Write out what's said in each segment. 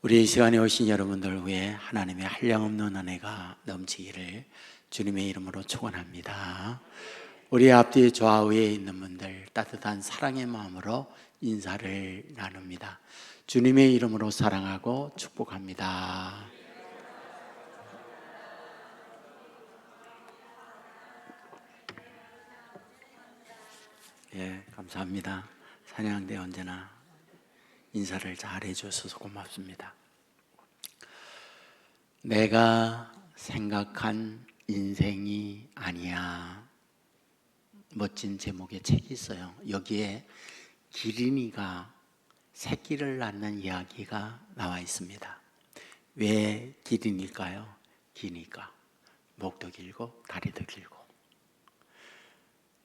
우리 이 시간에 오신 여러분들 위해 하나님의 한량없는 은혜가 넘치기를 주님의 이름으로 축원합니다. 우리 앞뒤 좌우에 있는 분들 따뜻한 사랑의 마음으로 인사를 나눕니다. 주님의 이름으로 사랑하고 축복합니다. 예, 감사합니다. 찬양대 언제나 인사를 잘 해주셔서 고맙습니다. 내가 생각한 인생이 아니야. 멋진 제목의 책이 있어요. 여기에 기린이가 새끼를 낳는 이야기가 나와 있습니다. 왜 기린일까요? 기니까 목도 길고 다리도 길고.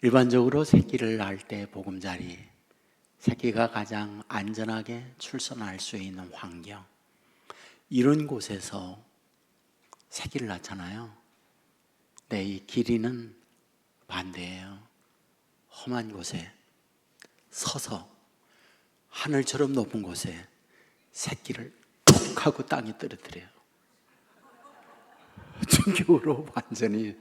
일반적으로 새끼를 낳을 때 보금자리, 새끼가 가장 안전하게 출산할 수 있는 환경, 이런 곳에서 새끼를 낳잖아요. 근데 이 기린은 반대예요. 험한 곳에 서서 하늘처럼 높은 곳에 새끼를 툭 하고 땅에 떨어뜨려요. 충격으로 완전히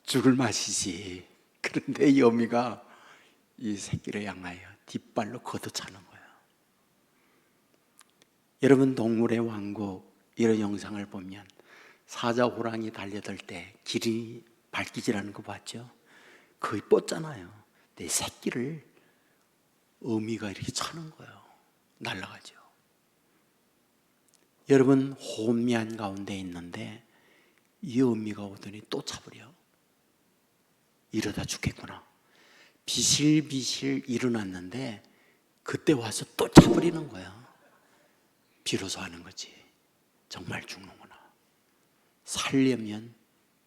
죽을 맛이지. 그런데 이 어미가 이 새끼를 향하여 뒷발로 걷어차는 거예요. 여러분, 동물의 왕국 이런 영상을 보면 사자 호랑이 달려들 때 기린이 발기질하는 거 봤죠? 거의 뻗잖아요. 근데 새끼를 어미가 이렇게 차는 거예요. 날아가죠. 여러분, 혼미한 가운데 있는데 이 어미가 오더니 또 차버려. 이러다 죽겠구나. 비실비실 일어났는데 그때 와서 또 차버리는 거야. 비로소 하는 거지. 정말 죽는구나. 살려면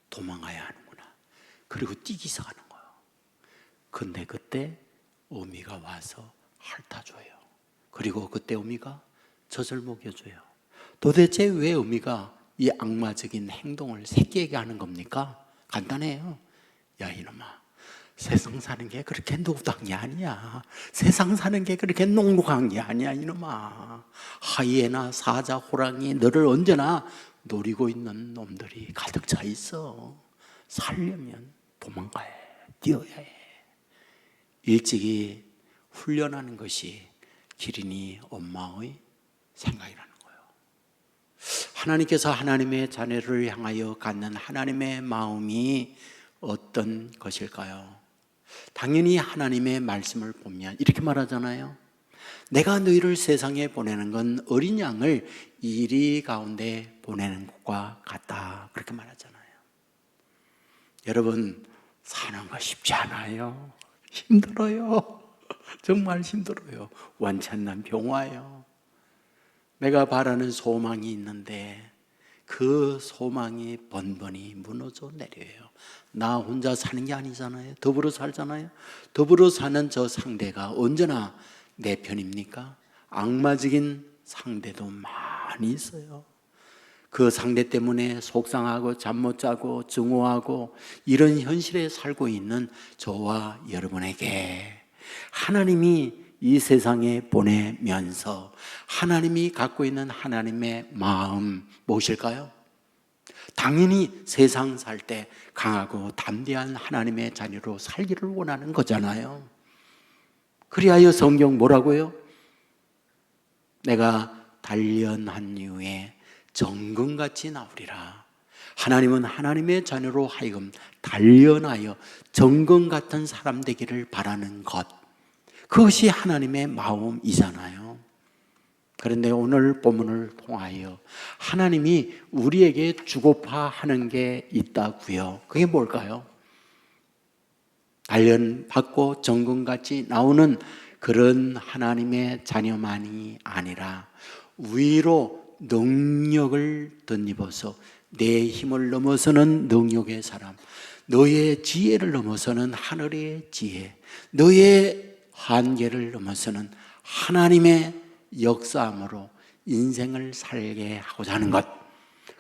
도망가야 하는구나. 그리고 뛰기 시작하는 거야. 근데 그때 어미가 와서 핥아줘요. 그리고 그때 어미가 젖을 먹여줘요. 도대체 왜 어미가 이 악마적인 행동을 새끼에게 하는 겁니까? 간단해요. 야, 이놈아, 세상 사는 게 그렇게 노릇한 게 아니야. 세상 사는 게 그렇게 녹록한 게 아니야, 이놈아. 하이에나, 사자, 호랑이, 너를 언제나 노리고 있는 놈들이 가득 차 있어. 살려면 도망가야 해. 뛰어야 해. 일찍이 훈련하는 것이 기린이 엄마의 생각이라는 거예요. 하나님께서 하나님의 자녀를 향하여 갖는 하나님의 마음이 어떤 것일까요? 당연히 하나님의 말씀을 보면 이렇게 말하잖아요. 내가 너희를 세상에 보내는 건 어린 양을 이리 가운데 보내는 것과 같다. 그렇게 말하잖아요. 여러분, 사는 거 쉽지 않아요. 힘들어요. 정말 힘들어요. 완찬난 병화요. 내가 바라는 소망이 있는데 그 소망이 번번이 무너져 내려요. 나 혼자 사는 게 아니잖아요. 더불어 살잖아요. 더불어 사는 저 상대가 언제나 내 편입니까? 악마적인 상대도 많이 있어요. 그 상대 때문에 속상하고 잠 못 자고 증오하고 이런 현실에 살고 있는 저와 여러분에게 하나님이 이 세상에 보내면서 하나님이 갖고 있는 하나님의 마음 무엇일까요? 당연히 세상 살 때 강하고 담대한 하나님의 자녀로 살기를 원하는 거잖아요. 그리하여 성경 뭐라고요? 내가 단련한 이후에 정금같이 나오리라. 하나님은 하나님의 자녀로 하여금 단련하여 정금 같은 사람 되기를 바라는 것, 그것이 하나님의 마음이잖아요. 그런데 오늘 본문을 통하여 하나님이 우리에게 주고파 하는 게 있다고요. 그게 뭘까요? 단련받고 정금같이 나오는 그런 하나님의 자녀만이 아니라 위로 능력을 덧입어서 내 힘을 넘어서는 능력의 사람, 너의 지혜를 넘어서는 하늘의 지혜, 너의 한계를 넘어서는 하나님의 역사함으로 인생을 살게 하고자 하는 것,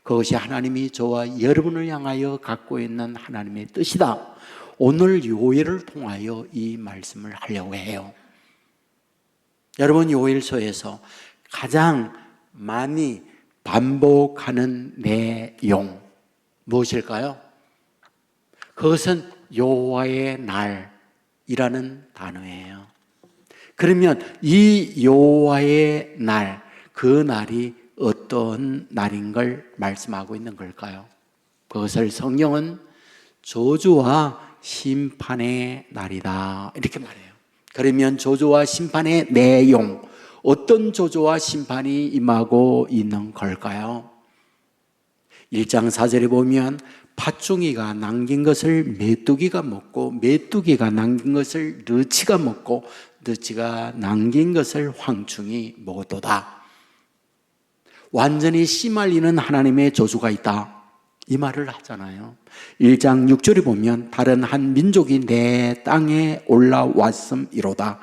그것이 하나님이 저와 여러분을 향하여 갖고 있는 하나님의 뜻이다. 오늘 요일을 통하여 이 말씀을 하려고 해요. 여러분, 요일서에서 가장 많이 반복하는 내용 무엇일까요? 그것은 여호와의 날이라는 단어예요. 그러면 이 여호와의 날, 그 날이 어떤 날인 걸 말씀하고 있는 걸까요? 그것을 성경은 저주와 심판의 날이다 이렇게 말해요. 그러면 저주와 심판의 내용, 어떤 저주와 심판이 임하고 있는 걸까요? 1장 4절에 보면 팥종이가 남긴 것을 메뚜기가 먹고 메뚜기가 남긴 것을 너치가 먹고 너치가 남긴 것을 황충이 먹었도다. 완전히 씨말리는 하나님의 저주가 있다 이 말을 하잖아요. 1장 6절에 보면 다른 한 민족이 내 땅에 올라왔음이로다.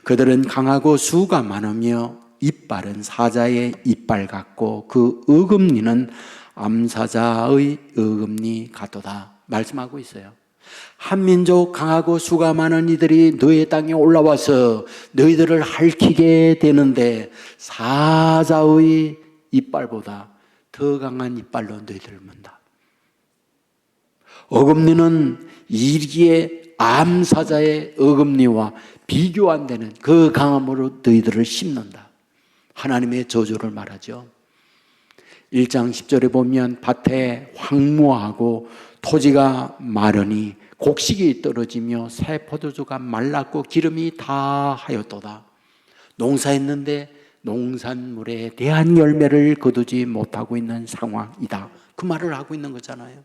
그들은 강하고 수가 많으며 이빨은 사자의 이빨 같고 그 어금니는 암사자의 어금니 같도다 말씀하고 있어요. 한 민족 강하고 수가 많은 이들이 너의 땅에 올라와서 너희들을 핥히게 되는데 사자의 이빨보다 더 강한 이빨로 너희들을 문다. 어금니는 이리의 암사자의 어금니와 비교 안 되는 그 강함으로 너희들을 씹는다. 하나님의 저주를 말하죠. 1장 10절에 보면 밭에 황무하고 토지가 마르니 곡식이 떨어지며 새 포도주가 말랐고 기름이 다하였도다. 농사했는데 농산물에 대한 열매를 거두지 못하고 있는 상황이다. 그 말을 하고 있는 거잖아요.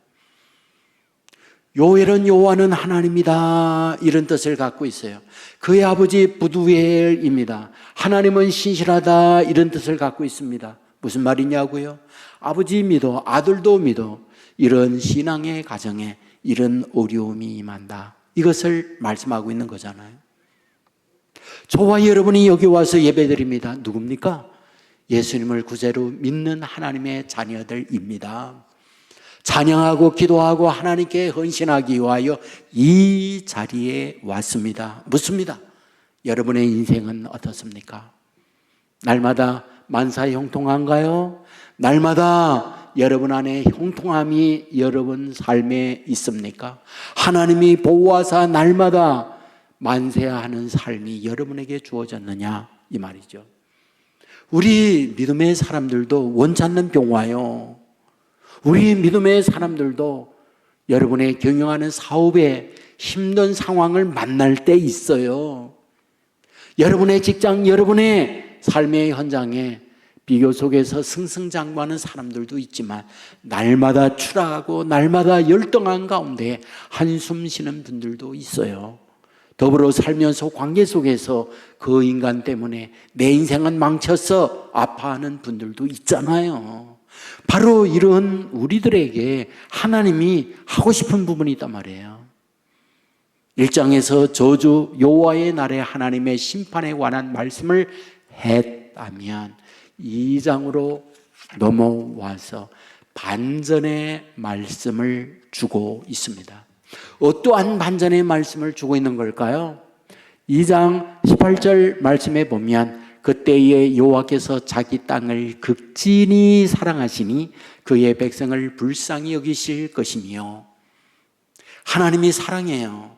요엘은 여호와는 하나님이다 이런 뜻을 갖고 있어요. 그의 아버지 부두엘입니다. 하나님은 신실하다 이런 뜻을 갖고 있습니다. 무슨 말이냐고요? 아버지 믿어, 아들도 믿어. 이런 신앙의 가정에 이런 어려움이 임한다. 이것을 말씀하고 있는 거잖아요. 저와 여러분이 여기 와서 예배드립니다. 누굽니까? 예수님을 구세로 믿는 하나님의 자녀들입니다. 찬양하고 기도하고 하나님께 헌신하기 위하여 이 자리에 왔습니다. 묻습니다. 여러분의 인생은 어떻습니까? 날마다 만사에 형통한가요? 날마다 여러분 안에 형통함이 여러분 삶에 있습니까? 하나님이 보호하사 날마다 만세하는 삶이 여러분에게 주어졌느냐 이 말이죠. 우리 믿음의 사람들도 원치 않는 병 와요. 우리 믿음의 사람들도 여러분의 경영하는 사업에 힘든 상황을 만날 때 있어요. 여러분의 직장, 여러분의 삶의 현장에 비교 속에서 승승장구하는 사람들도 있지만 날마다 추락하고 날마다 열등한 가운데 한숨 쉬는 분들도 있어요. 더불어 살면서 관계 속에서 그 인간 때문에 내 인생은 망쳤어 아파하는 분들도 있잖아요. 바로 이런 우리들에게 하나님이 하고 싶은 부분이 있단 말이에요. 1장에서 저주 여호와의 날에 하나님의 심판에 관한 말씀을 했다면 2장으로 넘어와서 반전의 말씀을 주고 있습니다. 어떠한 반전의 말씀을 주고 있는 걸까요? 2장 18절 말씀에 보면 그때에 여호와께서 자기 땅을 극진히 사랑하시니 그의 백성을 불쌍히 여기실 것이며 하나님이 사랑해요.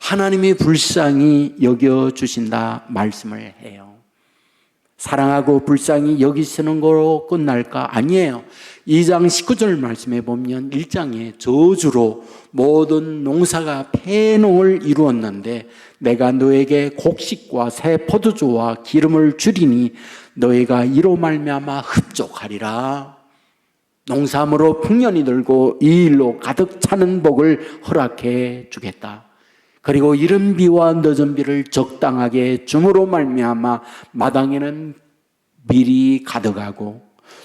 하나님이 불쌍히 여겨주신다 말씀을 해요. 사랑하고 불쌍히 여기시는 거로 끝날까? 아니에요. 2장 19절 말씀에 보면 1장에 저주로 모든 농사가 폐농을 이루었는데 내가 너에게 곡식과 새 포도주와 기름을 주리니 너희가 이로 말미암아 흡족하리라. 농사함으로 풍년이 들고 이 일로 가득 차는 복을 허락해 주겠다. 그리고 이른 비와 늦은 비를 적당하게 줌으로 말미암아 마당에는 밀이 가득하고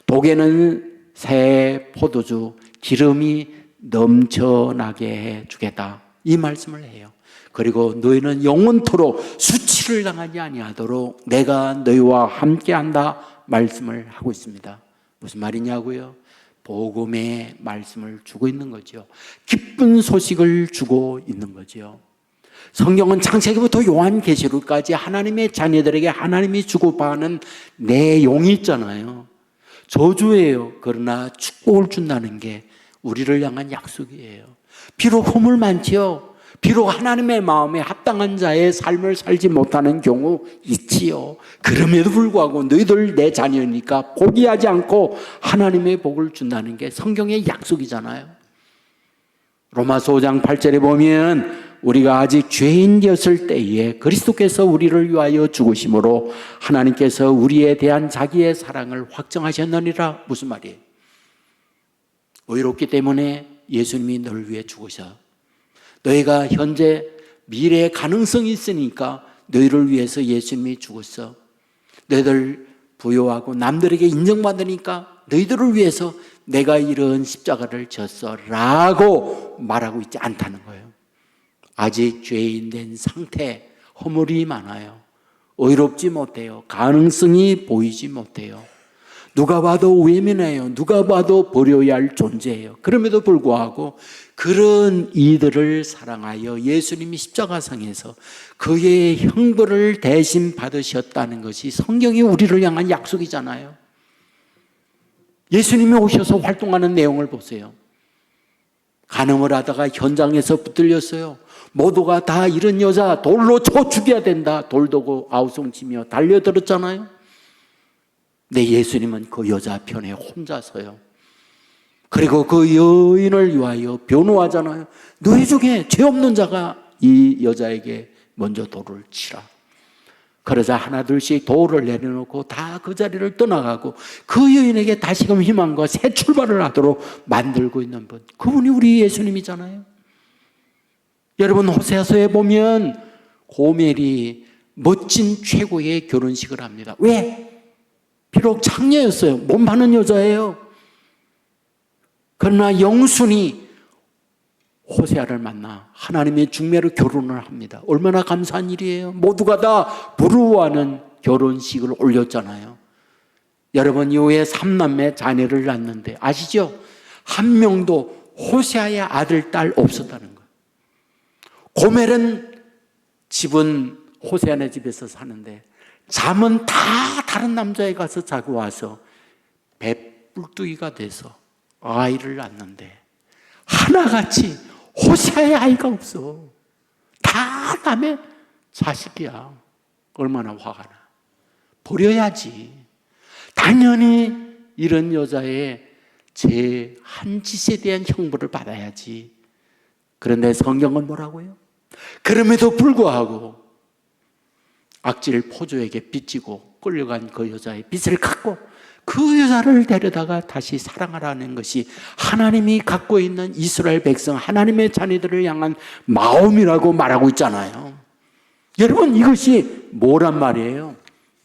독에는 새 포도주 기름이 넘쳐나게 해 주겠다. 이 말씀을 해요. 그리고 너희는 영원토록 수치를 당하지 아니하도록 내가 너희와 함께한다 말씀을 하고 있습니다. 무슨 말이냐고요? 복음의 말씀을 주고 있는 거죠. 기쁜 소식을 주고 있는 거죠. 성경은 창세기부터 요한계시록까지 하나님의 자녀들에게 하나님이 주고받는 내용이 있잖아요. 저주예요. 그러나 축복을 준다는 게 우리를 향한 약속이에요. 비록 허물 많지요. 비록 하나님의 마음에 합당한 자의 삶을 살지 못하는 경우 있지요. 그럼에도 불구하고 너희들 내 자녀니까 포기하지 않고 하나님의 복을 준다는 게 성경의 약속이잖아요. 로마서 5장 8절에 보면 우리가 아직 죄인이었을 때에 그리스도께서 우리를 위하여 죽으심으로 하나님께서 우리에 대한 자기의 사랑을 확정하셨느니라. 무슨 말이에요? 의롭기 때문에 예수님이 너를 위해 죽으셔. 너희가 현재 미래의 가능성이 있으니까 너희를 위해서 예수님이 죽었어. 너희들 부요하고 남들에게 인정받으니까 너희들을 위해서 내가 이런 십자가를 졌어 라고 말하고 있지 않다는 거예요. 아직 죄인 된 상태, 허물이 많아요. 의롭지 못해요. 가능성이 보이지 못해요. 누가 봐도 외면해요. 누가 봐도 버려야 할 존재예요. 그럼에도 불구하고 그런 이들을 사랑하여 예수님이 십자가상에서 그의 형벌을 대신 받으셨다는 것이 성경이 우리를 향한 약속이잖아요. 예수님이 오셔서 활동하는 내용을 보세요. 간음을 하다가 현장에서 붙들렸어요. 모두가 다 이런 여자 돌로 쳐 죽여야 된다. 돌도고 아우성치며 달려들었잖아요. 네, 예수님은 그 여자 편에 혼자서요. 그리고 그 여인을 위하여 변호하잖아요. 너희 중에 죄 없는 자가 이 여자에게 먼저 돌을 치라. 그러자 하나둘씩 돌을 내려놓고 다 그 자리를 떠나가고 그 여인에게 다시금 희망과 새 출발을 하도록 만들고 있는 분, 그분이 우리 예수님이잖아요. 여러분, 호세아서에 보면 고멜이 멋진 최고의 결혼식을 합니다. 왜? 비록 창녀였어요. 몸 파는 여자예요. 그러나 영순이 호세아를 만나 하나님의 중매로 결혼을 합니다. 얼마나 감사한 일이에요. 모두가 다 부러워하는 결혼식을 올렸잖아요. 여러분, 이후에 3남매 자녀를 낳는데 아시죠? 한 명도 호세아의 아들, 딸 없었다는 거예요. 고멜은 집은 호세아네 집에서 사는데 잠은 다 다른 남자에 가서 자고 와서 배불뚝이가 돼서 아이를 낳는데 하나같이 호세아의 아이가 없어. 다 남의 자식이야. 얼마나 화가 나. 버려야지. 당연히 이런 여자의 제 한 짓에 대한 형벌을 받아야지. 그런데 성경은 뭐라고요? 그럼에도 불구하고 악질 포조에게 빚지고 끌려간 그 여자의 빚을 갚고 그 여자를 데려다가 다시 사랑하라는 것이 하나님이 갖고 있는 이스라엘 백성, 하나님의 자녀들을 향한 마음이라고 말하고 있잖아요. 여러분, 이것이 뭐란 말이에요?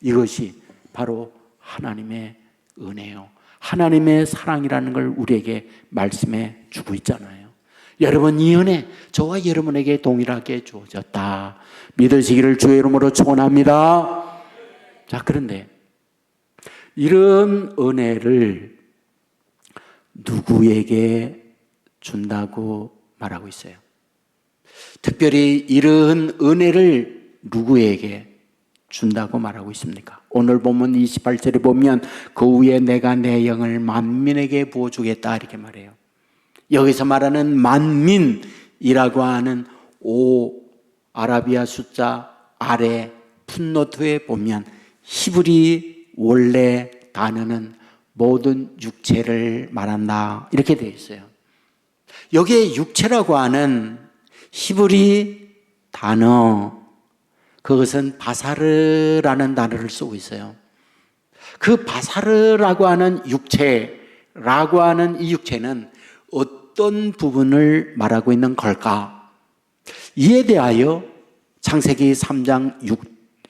이것이 바로 하나님의 은혜요, 하나님의 사랑이라는 걸 우리에게 말씀해 주고 있잖아요. 여러분, 이 은혜 저와 여러분에게 동일하게 주어졌다 믿으시기를 주의 이름으로 축원합니다. 자, 그런데 이런 은혜를 누구에게 준다고 말하고 있어요? 특별히 이런 은혜를 누구에게 준다고 말하고 있습니까? 오늘 보면 28절에 보면 그 후에 내가 내 영을 만민에게 부어주겠다 이렇게 말해요. 여기서 말하는 만민이라고 하는 아라비아 숫자 아래 풋노트에 보면 히브리 원래 단어는 모든 육체를 말한다 이렇게 되어 있어요. 여기에 육체라고 하는 히브리 단어, 그것은 바사르라는 단어를 쓰고 있어요. 그 바사르라고 하는 육체라고 하는 이 육체는 어떤 부분을 말하고 있는 걸까? 이에 대하여 창세기 3장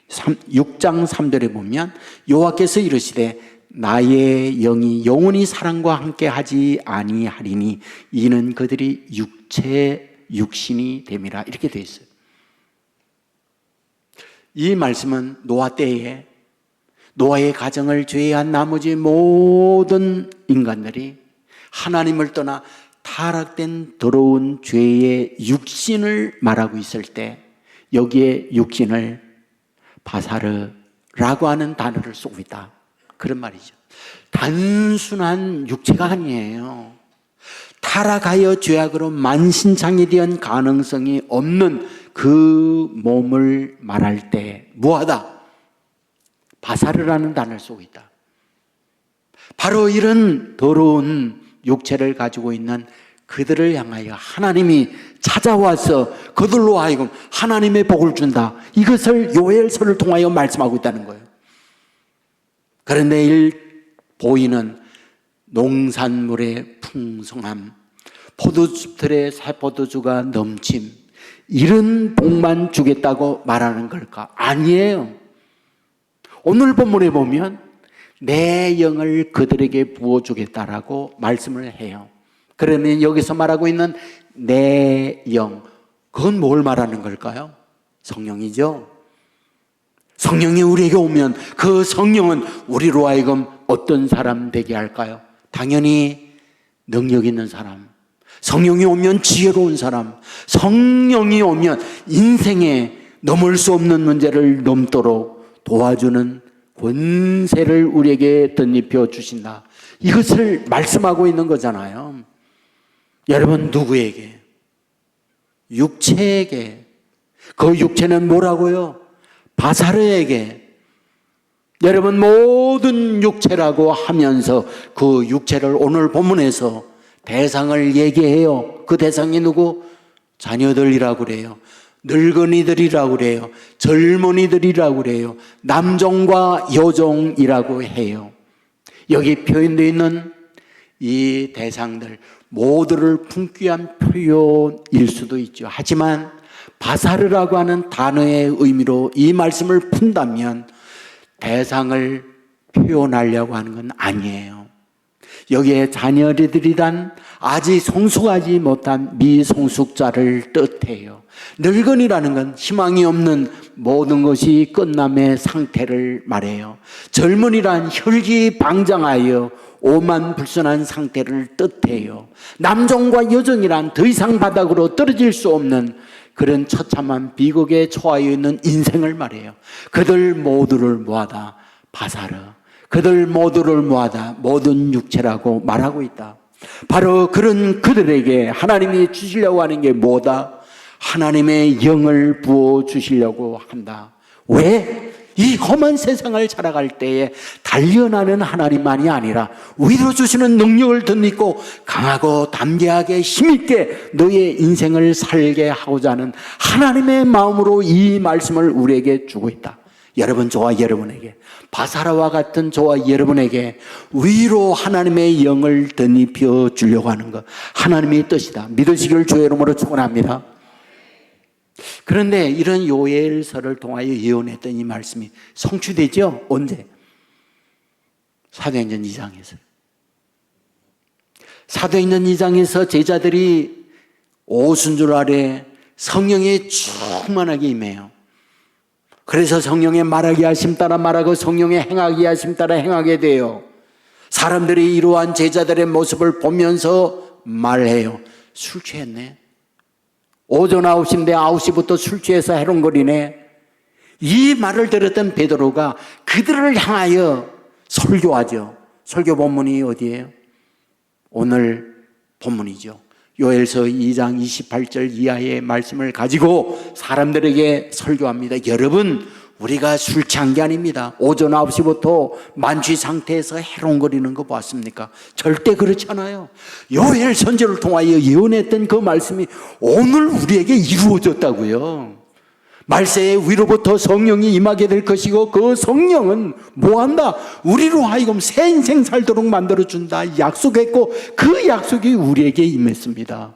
6장 3절에 보면 여호와께서 이르시되 나의 영이 영원히 사람과 함께 하지 아니하리니 이는 그들이 육신이 됨이라 이렇게 되어 있어요. 이 말씀은 노아 때에 노아의 가정을 제외한 나머지 모든 인간들이 하나님을 떠나 타락된 더러운 죄의 육신을 말하고 있을 때 여기에 육신을 바사르라고 하는 단어를 쓰고 있다. 그런 말이죠. 단순한 육체가 아니에요. 타락하여 죄악으로 만신창이 된 가능성이 없는 그 몸을 말할 때 무하다. 바사르라는 단어를 쓰고 있다. 바로 이런 더러운 육체를 가지고 있는 그들을 향하여 하나님이 찾아와서 그들로 하여금 하나님의 복을 준다. 이것을 요엘서를 통하여 말씀하고 있다는 거예요. 그런데 보이는 농산물의 풍성함, 포도즙들의 새포도주가 넘침, 이런 복만 주겠다고 말하는 걸까? 아니에요. 오늘 본문에 보면 내 영을 그들에게 부어주겠다라고 말씀을 해요. 그러면 여기서 말하고 있는 내 영, 그건 뭘 말하는 걸까요? 성령이죠. 성령이 우리에게 오면 그 성령은 우리로 하여금 어떤 사람 되게 할까요? 당연히 능력 있는 사람, 성령이 오면 지혜로운 사람, 성령이 오면 인생에 넘을 수 없는 문제를 넘도록 도와주는 권세를 우리에게 덧입혀 주신다. 이것을 말씀하고 있는 거잖아요. 여러분, 누구에게? 육체에게. 그 육체는 뭐라고요? 바사르에게. 여러분, 모든 육체라고 하면서 그 육체를 오늘 본문에서 대상을 얘기해요. 그 대상이 누구? 자녀들이라고 그래요. 늙은이들이라고 그래요. 젊은이들이라고 그래요. 남종과 여종이라고 해요. 여기 표현되어 있는 이 대상들 모두를 품귀한 표현일 수도 있죠. 하지만 바사르라고 하는 단어의 의미로 이 말씀을 푼다면 대상을 표현하려고 하는 건 아니에요. 여기에 자녀들이란 아직 성숙하지 못한 미성숙자를 뜻해요. 늙은이라는 건 희망이 없는 모든 것이 끝남의 상태를 말해요. 젊은이란 혈기방장하여 오만불선한 상태를 뜻해요. 남종과 여종이란 더 이상 바닥으로 떨어질 수 없는 그런 처참한 비극에 처하여 있는 인생을 말해요. 그들 모두를 모아다 바사르, 그들 모두를 모아다 모든 육체라고 말하고 있다. 바로 그런 그들에게 하나님이 주시려고 하는 게 뭐다? 하나님의 영을 부어주시려고 한다. 왜? 이 험한 세상을 살아갈 때에 단련하는 하나님만이 아니라 위로 주시는 능력을 덧입고 강하고 담대하게 힘있게 너의 인생을 살게 하고자 하는 하나님의 마음으로 이 말씀을 우리에게 주고 있다. 여러분, 저와 여러분에게, 바사라와 같은 저와 여러분에게 위로 하나님의 영을 덧입혀 주려고 하는 것, 하나님의 뜻이다. 믿으시기를 주의 이름으로 축원합니다. 그런데 이런 요엘서를 통하여 예언했던 이 말씀이 성취되죠? 언제? 사도행전 2장에서. 사도행전 2장에서 제자들이 오순절 아래 성령이 충만하게 임해요. 그래서 성령의 말하게 하심 따라 말하고 성령의 행하게 하심 따라 행하게 돼요. 사람들이 이러한 제자들의 모습을 보면서 말해요. 술 취했네. 오전 9시인데 9시부터 술 취해서 해롱거리네. 이 말을 들었던 베드로가 그들을 향하여 설교하죠. 설교 본문이 어디예요? 오늘 본문이죠. 요엘서 2장 28절 이하의 말씀을 가지고 사람들에게 설교합니다. 여러분, 우리가 술 취한 게 아닙니다. 오전 9시부터 만취 상태에서 해롱거리는 거 봤습니까? 절대 그렇지 않아요. 요엘 선지를 통하여 예언했던 그 말씀이 오늘 우리에게 이루어졌다고요. 말세에 위로부터 성령이 임하게 될 것이고 그 성령은 뭐한다? 우리로 하여금 새 인생 살도록 만들어준다 약속했고 그 약속이 우리에게 임했습니다.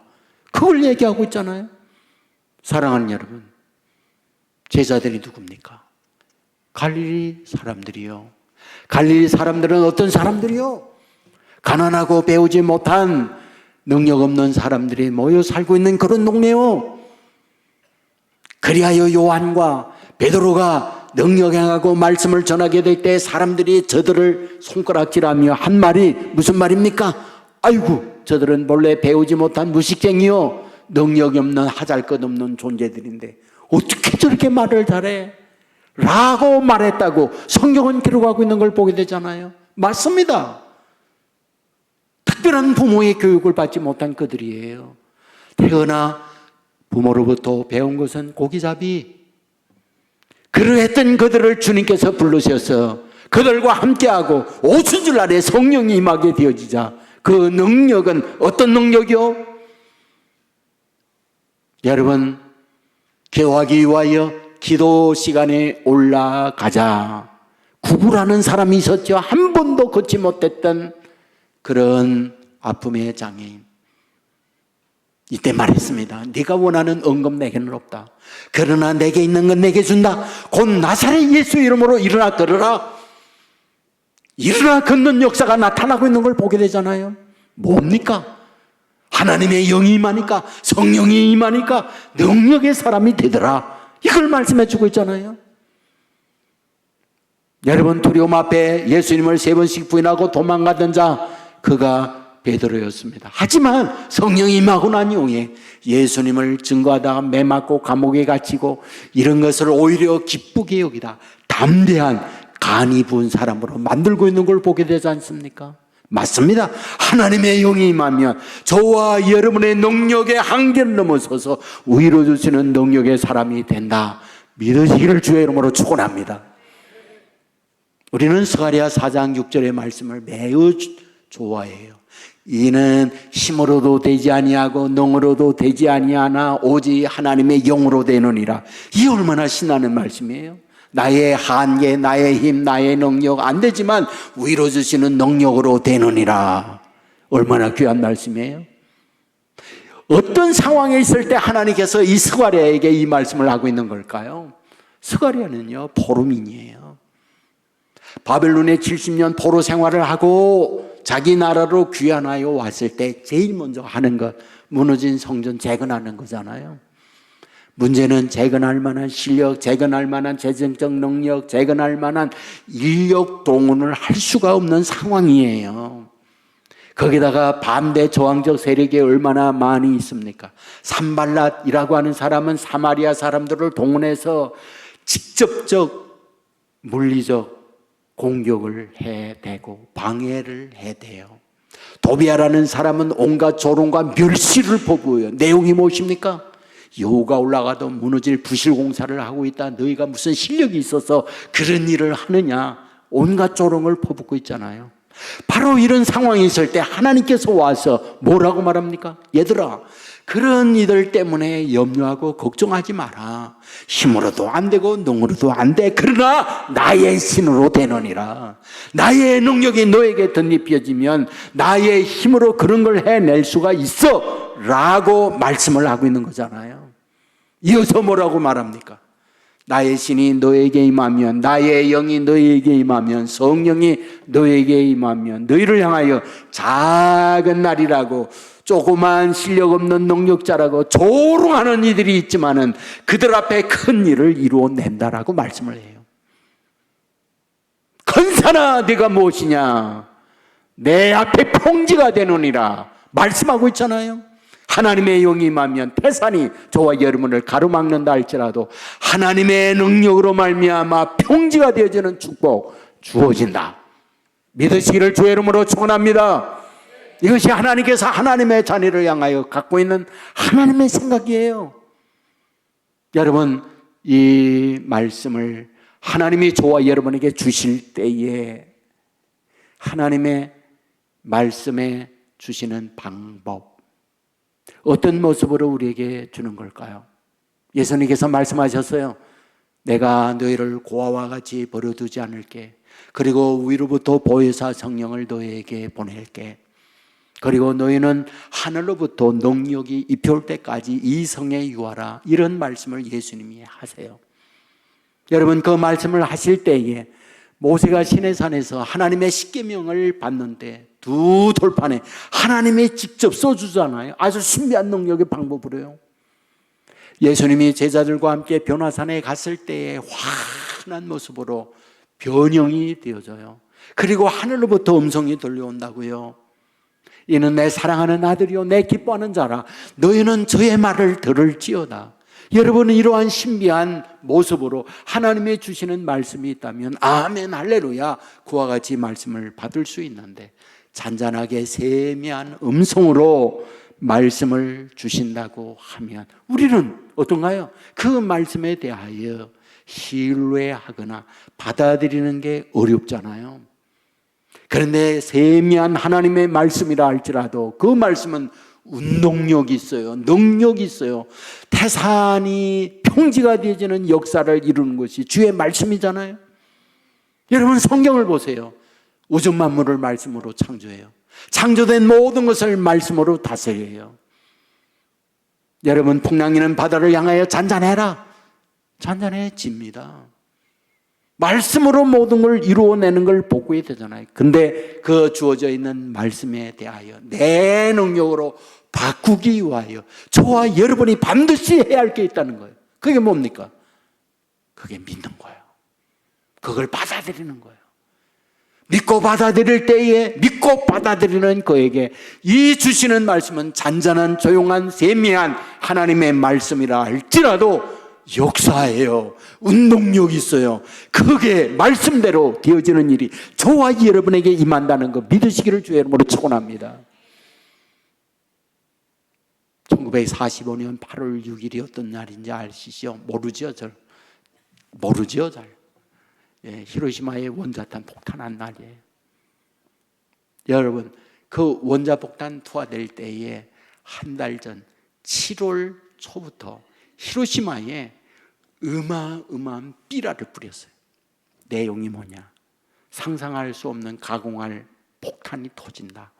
그걸 얘기하고 있잖아요. 사랑하는 여러분, 제자들이 누굽니까? 갈릴리 사람들이요. 갈릴리 사람들은 어떤 사람들이요? 가난하고 배우지 못한 능력 없는 사람들이 모여 살고 있는 그런 동네요. 그리하여 요한과 베드로가 능력 행하고 말씀을 전하게 될 때 사람들이 저들을 손가락질하며 한 말이 무슨 말입니까? 아이고, 저들은 본래 배우지 못한 무식쟁이요 능력이 없는 하잘것없는 존재들인데 어떻게 저렇게 말을 잘해? 라고 말했다고 성경은 기록하고 있는 걸 보게 되잖아요. 맞습니다. 특별한 부모의 교육을 받지 못한 그들이에요. 태어나 부모로부터 배운 것은 고기잡이. 그러했던 그들을 주님께서 부르셔서 그들과 함께하고 오순절 아래 성령이 임하게 되어지자 그 능력은 어떤 능력이요? 여러분, 기도하기 위하여 기도 시간에 올라가자. 구부라는 사람이 있었죠. 한 번도 걷지 못했던 그런 아픔의 장애인. 이때 말했습니다. 네가 원하는 응급 내게는 없다. 그러나 내게 있는 건 내게 준다. 곧 나사렛 예수 이름으로 일어나 걸어라. 일어나 걷는 역사가 나타나고 있는 걸 보게 되잖아요. 뭡니까? 하나님의 영이 임하니까, 성령이 임하니까 능력의 사람이 되더라. 이걸 말씀해 주고 있잖아요. 여러분, 두려움 앞에 예수님을 3번씩 부인하고 도망가던 자, 그가 베드로였습니다. 하지만 성령이 임하고 난 이후에 예수님을 증거하다가 매 맞고 감옥에 갇히고 이런 것을 오히려 기쁘게 여기다 담대한 간이 부은 사람으로 만들고 있는 걸 보게 되지 않습니까? 맞습니다. 하나님의 영이 임하면 저와 여러분의 능력의 한계를 넘어서서 위로 주시는 능력의 사람이 된다. 믿으시기를 주의 이름으로 축원합니다. 우리는 스가랴 4장 6절의 말씀을 매우 좋아해요. 이는 힘으로도 되지 아니하고 능으로도 되지 아니하나 오직 하나님의 영으로 되느니라. 이 얼마나 신나는 말씀이에요. 나의 한계, 나의 힘, 나의 능력 안 되지만 위로 주시는 능력으로 되느니라. 얼마나 귀한 말씀이에요. 어떤 상황에 있을 때 하나님께서 이 스가랴에게 이 말씀을 하고 있는 걸까요? 스가랴는요, 포로민이에요. 바벨론에 70년 포로 생활을 하고 자기 나라로 귀환하여 왔을 때 제일 먼저 하는 것, 무너진 성전 재건하는 거잖아요. 문제는 재건할 만한 실력, 재건할 만한 재정적 능력, 재건할 만한 인력 동원을 할 수가 없는 상황이에요. 거기다가 반대 저항적 세력이 얼마나 많이 있습니까? 산발랏이라고 하는 사람은 사마리아 사람들을 동원해서 직접적 물리적 공격을 해대고 방해를 해대요. 도비아라는 사람은 온갖 조롱과 멸시를 퍼부어요. 내용이 무엇입니까? 여호가 올라가도 무너질 부실 공사를 하고 있다. 너희가 무슨 실력이 있어서 그런 일을 하느냐. 온갖 조롱을 퍼붓고 있잖아요. 바로 이런 상황이 있을 때 하나님께서 와서 뭐라고 말합니까? 얘들아, 그런 이들 때문에 염려하고 걱정하지 마라. 힘으로도 안 되고 능으로도 안 돼. 그러나 나의 신으로 되느니라. 나의 능력이 너에게 덧입혀지면 나의 힘으로 그런 걸 해낼 수가 있어 라고 말씀을 하고 있는 거잖아요. 이어서 뭐라고 말합니까? 나의 신이 너에게 임하면, 나의 영이 너에게 임하면, 성령이 너에게 임하면 너희를 향하여 작은 날이라고, 조그만 실력 없는 능력자라고 조롱하는 이들이 있지만은 그들 앞에 큰 일을 이루어낸다라고 말씀을 해요. 큰사나 네가 무엇이냐? 내 앞에 평지가 되느니라 말씀하고 있잖아요. 하나님의 영이 임하면 태산이 저와 여러분을 가로막는다 할지라도 하나님의 능력으로 말미암아 평지가 되어지는 축복 주어진다. 믿으시기를 주의 이름으로 축원합니다. 이것이 하나님께서 하나님의 자녀를 향하여 갖고 있는 하나님의 생각이에요. 여러분, 이 말씀을 하나님이 저와 여러분에게 주실 때에 하나님의 말씀에 주시는 방법, 어떤 모습으로 우리에게 주는 걸까요? 예수님께서 말씀하셨어요. 내가 너희를 고아와 같이 버려두지 않을게. 그리고 위로부터 보혜사 성령을 너희에게 보낼게. 그리고 너희는 하늘로부터 능력이 입혀올 때까지 이 성에 유하라. 이런 말씀을 예수님이 하세요. 여러분, 그 말씀을 하실 때에 모세가 시내산에서 하나님의 십계명을 받는데 두 돌판에 하나님이 직접 써주잖아요. 아주 신비한 능력의 방법으로요. 예수님이 제자들과 함께 변화산에 갔을 때의 환한 모습으로 변형이 되어져요. 그리고 하늘로부터 음성이 들려온다고요. 이는 내 사랑하는 아들이요 내 기뻐하는 자라. 너희는 저의 말을 들을지어다. 여러분은 이러한 신비한 모습으로 하나님의 주시는 말씀이 있다면 아멘 할렐루야 그와 같이 말씀을 받을 수 있는데, 잔잔하게 세미한 음성으로 말씀을 주신다고 하면 우리는 어떤가요? 그 말씀에 대하여 신뢰하거나 받아들이는 게 어렵잖아요. 그런데 세미한 하나님의 말씀이라 할지라도 그 말씀은 운동력이 있어요. 능력이 있어요. 태산이 평지가 되어지는 역사를 이루는 것이 주의 말씀이잖아요. 여러분 성경을 보세요. 우주 만물을 말씀으로 창조해요. 창조된 모든 것을 말씀으로 다스려요. 여러분 풍랑이는 바다를 향하여 잔잔해라. 잔잔해집니다. 말씀으로 모든 걸 이루어내는 걸 보고야 되잖아요. 근데 그 주어져 있는 말씀에 대하여 내 능력으로 바꾸기 위하여 저와 여러분이 반드시 해야 할 게 있다는 거예요. 그게 뭡니까? 그게 믿는 거예요. 그걸 받아들이는 거예요. 믿고 받아들일 때에 믿고 받아들이는 그에게 이 주시는 말씀은 잔잔한 조용한 세미한 하나님의 말씀이라 할지라도 역사예요. 운동력이 있어요. 그게 말씀대로 되어지는 일이 저와 여러분에게 임한다는 거 믿으시기를 주의 이름으로 축원합니다. 1945년 8월 6일이 어떤 날인지 아시죠? 모르죠? 모르죠? 히로시마에 원자탄 폭탄한 날이에요. 여러분 그 원자폭탄 투하될 때에 한 달 전 7월 초부터 히로시마에 어마어마한 삐라를 뿌렸어요. 내용이 뭐냐? 상상할 수 없는 가공할 폭탄이 터진다.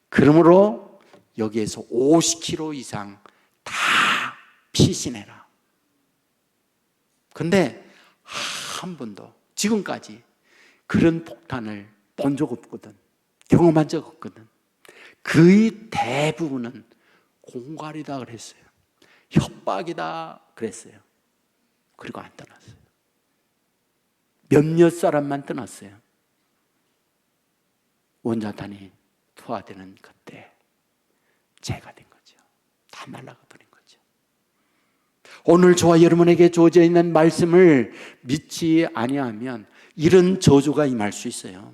그러므로 여기에서 50km 이상 다 피신해라. 근데 한 번도 지금까지 그런 폭탄을 본 적 없거든. 경험한 적 없거든. 거의 대부분은 공갈이다 그랬어요. 협박이다 그랬어요. 그리고 안 떠났어요. 몇몇 사람만 떠났어요. 원자탄이 투하되는 그때 재가 된 거죠. 다 날아가 버린 거죠. 오늘 저와 여러분에게 주어져 있는 말씀을 믿지 아니하면 이런 저주가 임할 수 있어요.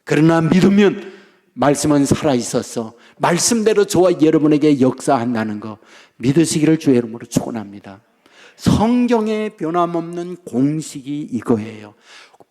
그러나 믿으면 말씀은 살아있어서 말씀대로 저와 여러분에게 역사한다는 거 믿으시기를 주의 이름으로 축원합니다. 성경의 변함없는 공식이 이거예요.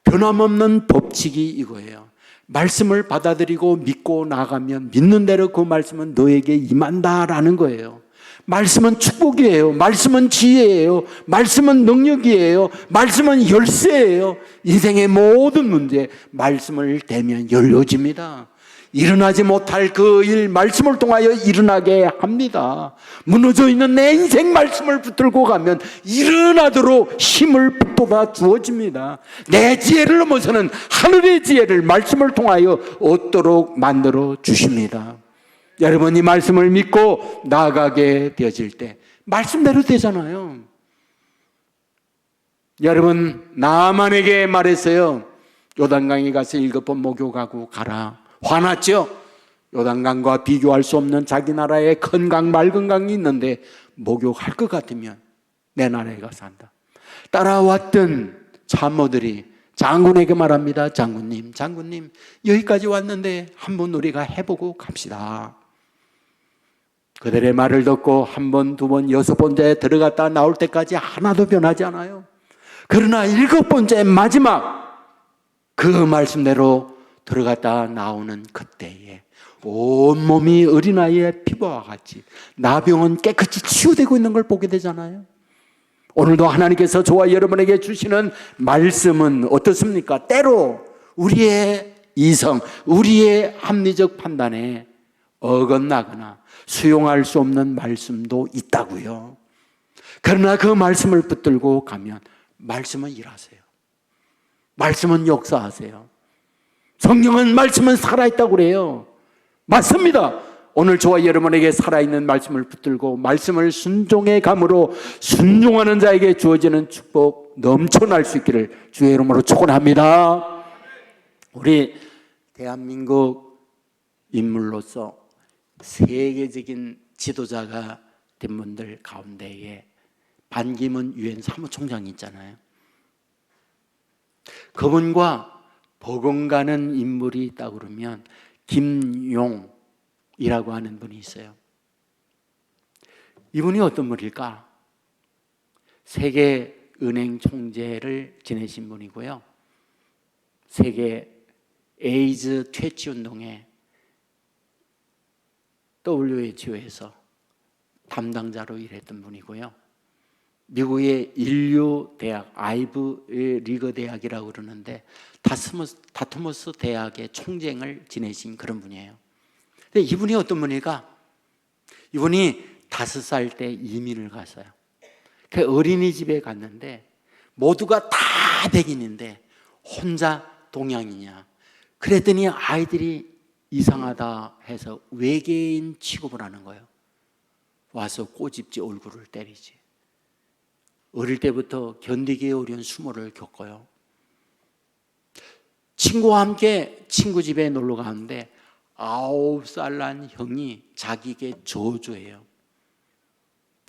변함없는 법칙이 이거예요. 말씀을 받아들이고 믿고 나가면 믿는 대로 그 말씀은 너에게 임한다라는 거예요. 말씀은 축복이에요. 말씀은 지혜예요. 말씀은 능력이에요. 말씀은 열쇠예요. 인생의 모든 문제 말씀을 대면 열려집니다. 일어나지 못할 그 일 말씀을 통하여 일어나게 합니다. 무너져 있는 내 인생 말씀을 붙들고 가면 일어나도록 힘을 북돋아 주어집니다. 내 지혜를 넘어서는 하늘의 지혜를 말씀을 통하여 얻도록 만들어 주십니다. 여러분 이 말씀을 믿고 나아가게 되어질 때 말씀대로 되잖아요. 여러분 나만에게 말했어요. 요단강에 가서 7번 목욕하고 가라. 화났죠? 요단강과 비교할 수 없는 자기 나라에 큰 강, 맑은 강이 있는데 목욕할 것 같으면 내 나라에 가서 한다. 따라왔던 참모들이 장군에게 말합니다. 장군님 여기까지 왔는데 한번 우리가 해보고 갑시다. 그들의 말을 듣고 한 번, 두 번, 6번째 들어갔다 나올 때까지 하나도 변하지 않아요. 그러나 7번째 마지막 그 말씀대로 들어갔다 나오는 그때에 온몸이 어린아이의 피부와 같이 나병은 깨끗이 치유되고 있는 걸 보게 되잖아요. 오늘도 하나님께서 저와 여러분에게 주시는 말씀은 어떻습니까? 때로 우리의 이성, 우리의 합리적 판단에 어긋나거나 수용할 수 없는 말씀도 있다고요. 그러나 그 말씀을 붙들고 가면 말씀은 일하세요. 말씀은 역사하세요. 성경은 말씀은 살아있다고 그래요. 맞습니다. 오늘 저와 여러분에게 살아있는 말씀을 붙들고 말씀을 순종의 감으로 순종하는 자에게 주어지는 축복 넘쳐날 수 있기를 주의 이름으로 축원합니다. 우리 대한민국 인물로서 세계적인 지도자가 된 분들 가운데에 반기문 유엔 사무총장이 있잖아요. 그분과 버금가는 인물이 있다고 그러면 김용이라고 하는 분이 있어요. 이분이 어떤 분일까? 세계은행 총재를 지내신 분이고요. 세계 에이즈 퇴치 운동에 WHO에서 담당자로 일했던 분이고요. 미국의 인류 대학, 아이브 리그 대학이라고 그러는데 다트머스 대학의 총장을 지내신 그런 분이에요. 근데 이분이 어떤 분일까? 이분이 5살 때 이민을 갔어요. 그 어린이집에 갔는데 모두가 다 백인인데 혼자 동양이냐. 그랬더니 아이들이 이상하다 해서 외계인 취급을 하는 거예요. 와서 꼬집지 얼굴을 때리지. 어릴 때부터 견디기 어려운 수모를 겪어요. 친구와 함께 친구 집에 놀러 가는데 9살 난 형이 자기에게 저주해요.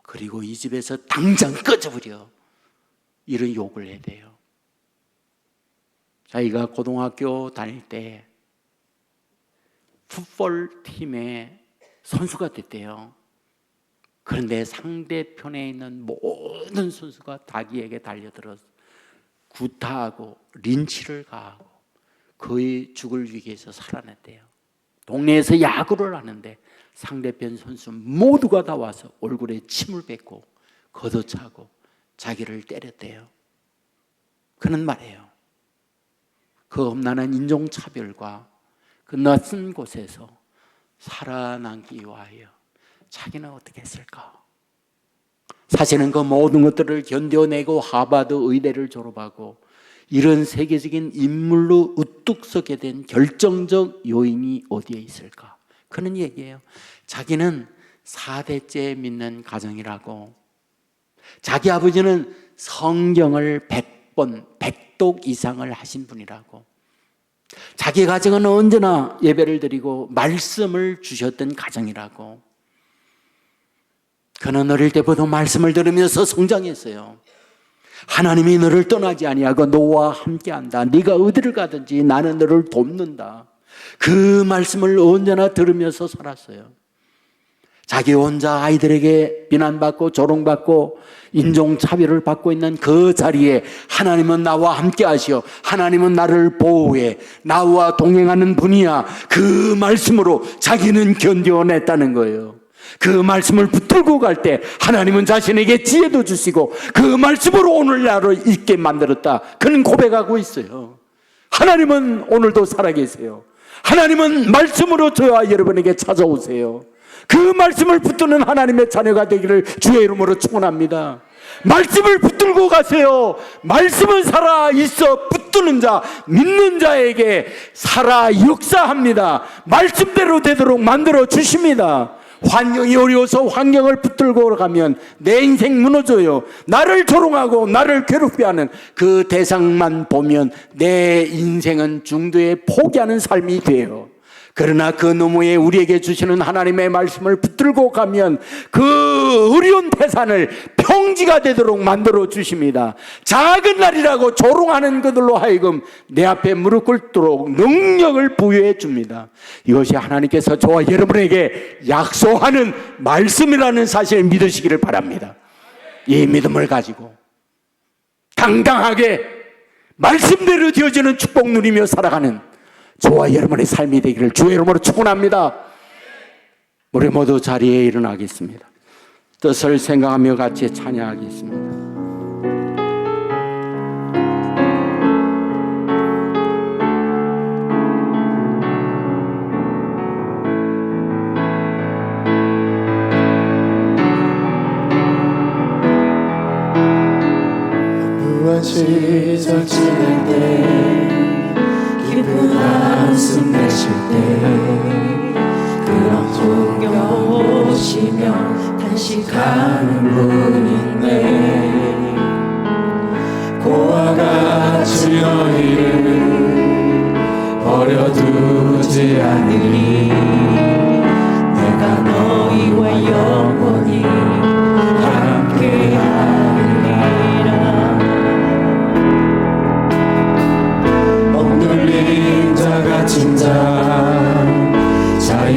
그리고 이 집에서 당장 꺼져버려. 이런 욕을 해대요. 자기가 고등학교 다닐 때 풋볼 팀의 선수가 됐대요. 그런데 상대편에 있는 모든 선수가 자기에게 달려들어서 구타하고 린치를 가하고 거의 죽을 위기에서 살아냈대요. 동네에서 야구를 하는데 상대편 선수 모두가 다 와서 얼굴에 침을 뱉고 걷어차고 자기를 때렸대요. 그는 말해요. 그 험난한 인종차별과 그 낯선 곳에서 살아남기 위하여 자기는 어떻게 했을까? 사실은 그 모든 것들을 견뎌내고 하버드 의대를 졸업하고 이런 세계적인 인물로 우뚝 서게 된 결정적 요인이 어디에 있을까? 그는 얘기해요. 자기는 4대째 믿는 가정이라고, 자기 아버지는 성경을 100독 이상을 하신 분이라고, 자기 가정은 언제나 예배를 드리고 말씀을 주셨던 가정이라고. 그는 어릴 때부터 말씀을 들으면서 성장했어요. 하나님이 너를 떠나지 아니하고 너와 함께한다. 네가 어디를 가든지 나는 너를 돕는다. 그 말씀을 언제나 들으면서 살았어요. 자기 혼자 아이들에게 비난받고 조롱받고 인종차별을 받고 있는 그 자리에 하나님은 나와 함께 하시오. 하나님은 나를 보호해. 나와 동행하는 분이야. 그 말씀으로 자기는 견뎌냈다는 거예요. 그 말씀을 붙들고 갈 때 하나님은 자신에게 지혜도 주시고 그 말씀으로 오늘 나를 있게 만들었다. 그는 고백하고 있어요. 하나님은 오늘도 살아계세요. 하나님은 말씀으로 저와 여러분에게 찾아오세요. 그 말씀을 붙드는 하나님의 자녀가 되기를 주의 이름으로 축원합니다. 말씀을 붙들고 가세요. 말씀은 살아 있어 붙드는 자, 믿는 자에게 살아 역사합니다. 말씀대로 되도록 만들어 주십니다. 환경이 어려워서 환경을 붙들고 가면 내 인생 무너져요. 나를 조롱하고 나를 괴롭혀하는 그 대상만 보면 내 인생은 중도에 포기하는 삶이 돼요. 그러나 그 너머에 우리에게 주시는 하나님의 말씀을 붙들고 가면 그 어려운 태산을 평지가 되도록 만들어 주십니다. 작은 날이라고 조롱하는 그들로 하여금 내 앞에 무릎 꿇도록 능력을 부여해 줍니다. 이것이 하나님께서 저와 여러분에게 약속하는 말씀이라는 사실을 믿으시기를 바랍니다. 이 믿음을 가지고 당당하게 말씀대로 되어지는 축복 누리며 살아가는 저와 여러분의 삶이 되기를 주의 이름으로 축원합니다. 우리 모두 자리에 일어나겠습니다. 뜻을 생각하며 같이 찬양하겠습니다. 어두운 시절 지낼 때 깊은 한숨 내쉴 때 그런 풍경 보시며 단식하는 분인데 고와 같이 너희를 버려두지 않으리 내가 너희와 영원히 함께하리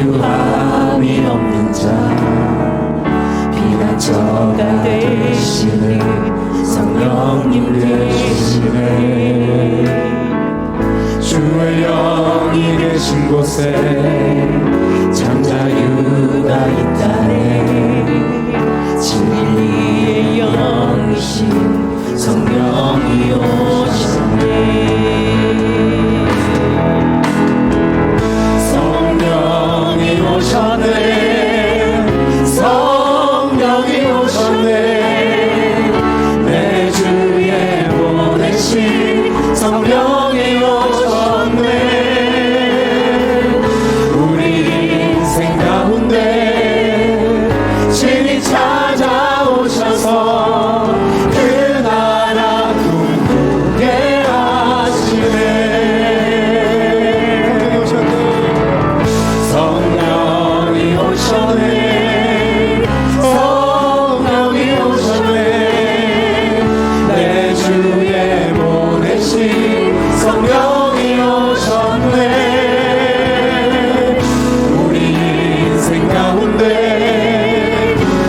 피부함이 없는 자 피난처가 되시는 성령님 되시네. 주의 영이 계신 곳에 잠자유가 있다네. 진리의 영이신 성령이 오셨네. 성령이 오셨네. 성령이 오셨네. 내 주에 보내신 성령이 오셨네. 우리 인생 가운데 신이 찾아오셔서 그 나라 꿈꾸게 하시네. 성령이 오셨네. 성령이 오셨네. 내 주에 보내신 성령이 오셨네. 우리 인생 가운데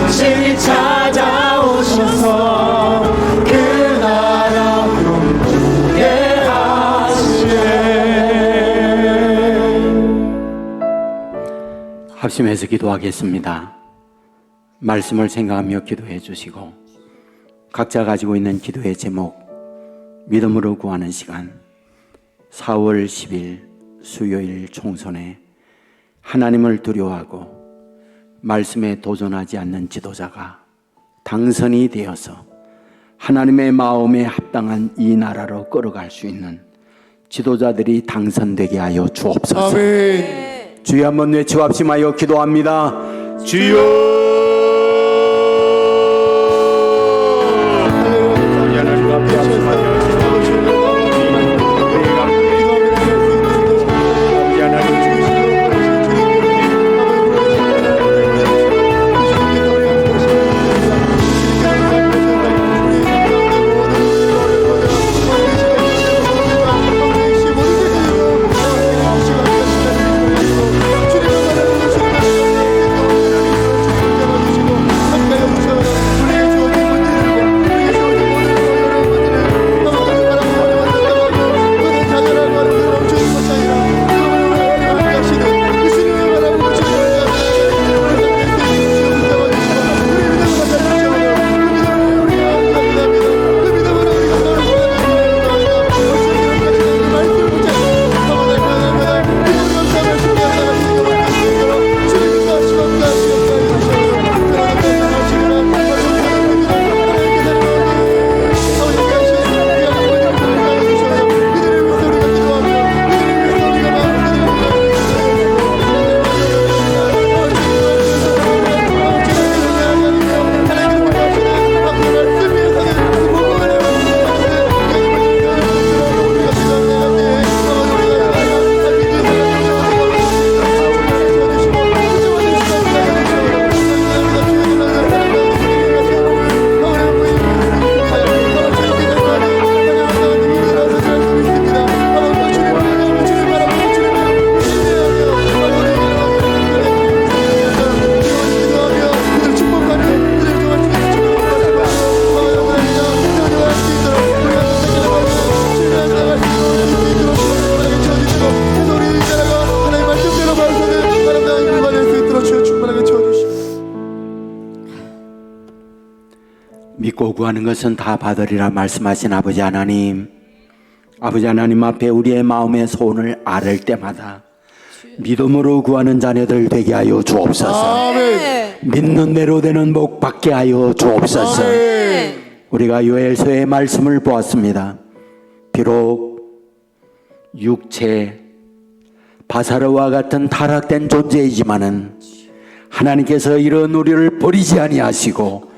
신이 찾아오셔서 그 나라 꿈꾸게 하시네. 합심해서 기도하겠습니다. 말씀을 생각하며 기도해 주시고 각자 가지고 있는 기도의 제목 믿음으로 구하는 시간 4월 10일 수요일 총선에 하나님을 두려워하고 말씀에 도전하지 않는 지도자가 당선이 되어서 하나님의 마음에 합당한 이 나라로 끌어갈 수 있는 지도자들이 당선되게 하여 주옵소서. 아멘. 주여 한번 외치고 합심하여 기도합니다. 주여. 하나님 앞에 합심하여 믿고 구하는 것은 다 받으리라 말씀하신 아버지 하나님, 아버지 하나님 앞에 우리의 마음의 소원을 아를 때마다 믿음으로 구하는 자녀들 되게 하여 주옵소서. 아멘. 믿는 대로 되는 복 받게 하여 주옵소서. 아멘. 우리가 요엘서의 말씀을 보았습니다. 비록 육체 바사르와 같은 타락된 존재이지만은 하나님께서 이런 우리를 버리지 아니하시고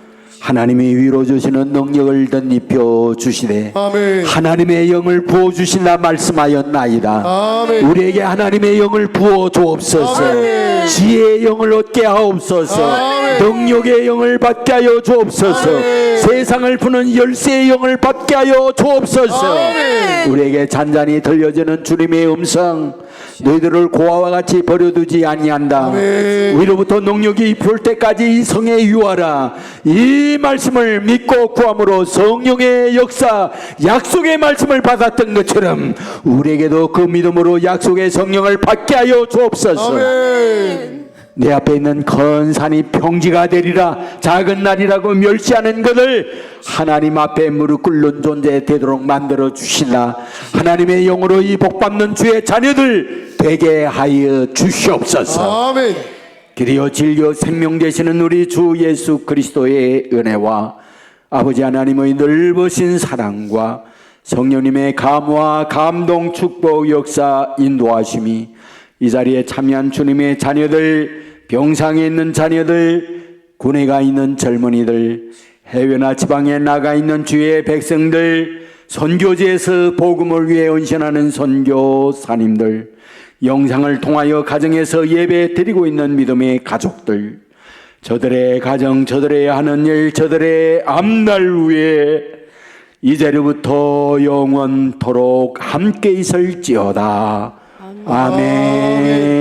하나님이 위로 주시는 능력을 덧입혀 주시되 아멘. 하나님의 영을 부어 주신다 말씀하였나이다. 아멘. 우리에게 하나님의 영을 부어 주옵소서. 아멘. 지혜의 영을 얻게 하옵소서. 아멘. 능력의 영을 받게 하여 주옵소서. 아멘. 세상을 푸는 열쇠의 영을 받게 하여 주옵소서. 아멘. 우리에게 잔잔히 들려지는 주님의 음성, 너희들을 고아와 같이 버려두지 아니한다. 아멘. 위로부터 능력이 볼 때까지 이 성에 유하라. 이 말씀을 믿고 구함으로 성령의 역사, 약속의 말씀을 받았던 것처럼 우리에게도 그 믿음으로 약속의 성령을 받게 하여 주옵소서. 아멘. 내 앞에 있는 큰 산이 평지가 되리라. 작은 날이라고 멸시하는 것을 하나님 앞에 무릎 꿇는 존재 되도록 만들어 주시라. 하나님의 영으로 이 복받는 주의 자녀들 되게 하여 주시옵소서. 아멘. 그리여 진리요 생명 되시는 우리 주 예수 그리스도의 은혜와 아버지 하나님의 넓으신 사랑과 성령님의 감화 감동 축복 역사 인도하심이 이 자리에 참여한 주님의 자녀들, 병상에 있는 자녀들, 군에 가 있는 젊은이들, 해외나 지방에 나가 있는 주의 백성들, 선교지에서 복음을 위해 헌신하는 선교사님들, 영상을 통하여 가정에서 예배 드리고 있는 믿음의 가족들, 저들의 가정, 저들의 하는 일, 저들의 앞날 위에 이제로부터 영원토록 함께 있을지어다. 아멘.